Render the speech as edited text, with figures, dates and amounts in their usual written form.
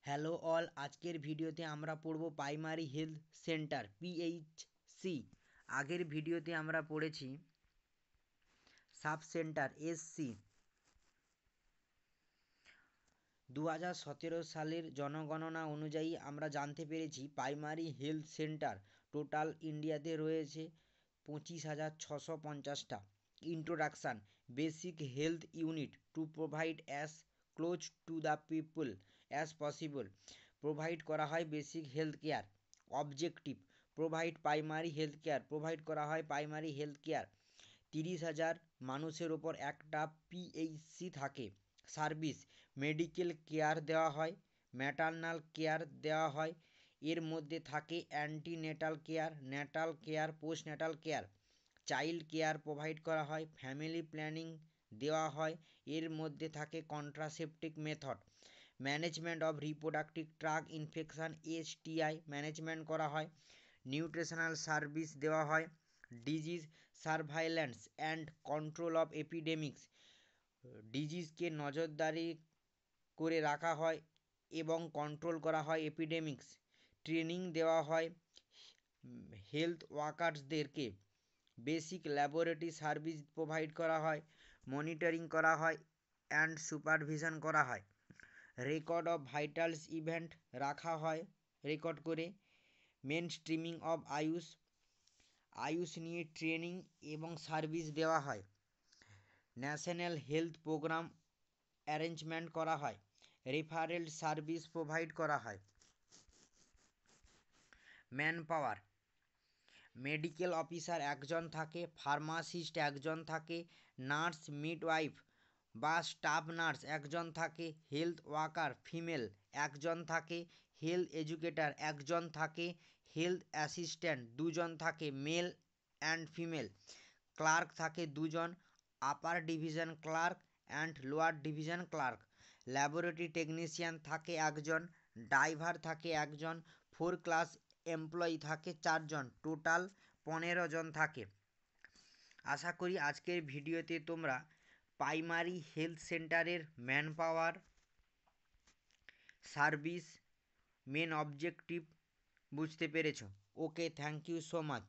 Hello all, আজকের ভিডিওতে আমরা পড়ব প্রাইমারি হেলথ সেন্টার পিএইচসি। আগের ভিডিওতে আমরা পড়েছি সাব সেন্টার এসসি। 2017 সালের জনগণনা অনুযায়ী আমরা জানতে পেরেছি প্রাইমারি হেলথ সেন্টার টোটাল ইন্ডিয়াতে রয়েছে 25,650টা। Introduction: basic health unit to provide as close to the people as possible. Provide করা হয় basic health care. Objective: provide primary health care. Provide করা হয় প্রাইমারি হেলথ কেয়ার। 30,000 মানুষের ওপর একটা পিএইচসি থাকে। সার্ভিস: মেডিকেল কেয়ার দেওয়া হয়, ম্যাটারনাল কেয়ার দেওয়া হয়, এর মধ্যে থাকে antenatal care, natal care, postnatal care. Child care provide করা হয়, ফ্যামিলি প্ল্যানিং দেওয়া হয়, এর মধ্যে থাকে contraceptive method. Management of reproductive tract infection STI management করা হয়। নিউট্রিশনাল সার্ভিস দেওয়া হয়। Disease surveillance and control of epidemics: ডিজিজকে নজরদারি করে রাখা হয় এবং কন্ট্রোল করা হয় এপিডেমিক্স। ট্রেনিং দেওয়া হয় হেলথ ওয়ার্কার্সদেরকে। বেসিক ল্যাবরেটরি সার্ভিস প্রোভাইড করা হয়। মনিটরিং করা হয় অ্যান্ড সুপারভিশন করা হয়। রেকর্ড অফ ভাইটালস ইভেন্ট রাখা হয় রেকর্ড করে। মেন স্ট্রিমিং অফ আয়ুষ নিয়ে ট্রেনিং এবং সার্ভিস দেওয়া হয়। ন্যাশনাল হেলথ প্রোগ্রাম অ্যারেঞ্জমেন্ট করা হয়। রেফারেল সার্ভিস প্রোভাইড করা হয়। ম্যান পাওয়ার: মেডিকেল অফিসার একজন থাকে, ফার্মাসিস্ট একজন থাকে, নার্স মিডওয়াইফ বা স্টাফ নার্স একজন থাকে, হেলথ ওয়ার্কার ফিমেল একজন থাকে, হেলথ এডুকেটর একজন থাকে, হেলথ অ্যাসিস্ট্যান্ট দুজন থাকে মেল অ্যান্ড ফিমেল, ক্লার্ক থাকে দুজন, upper division clerk and lower division clerk, laboratory technician থাকে একজন, ড্রাইভার থাকে একজন, 4 ক্লাস এমপ্লয়ি থাকে 4 জন, টোটাল 15 জন থাকে। আশা করি আজকের ভিডিওতে তোমরা প্রাইমারি হেলথ সেন্টারের manpower, service, main objective বুঝতে পেরেছ। Okay, thank you so much.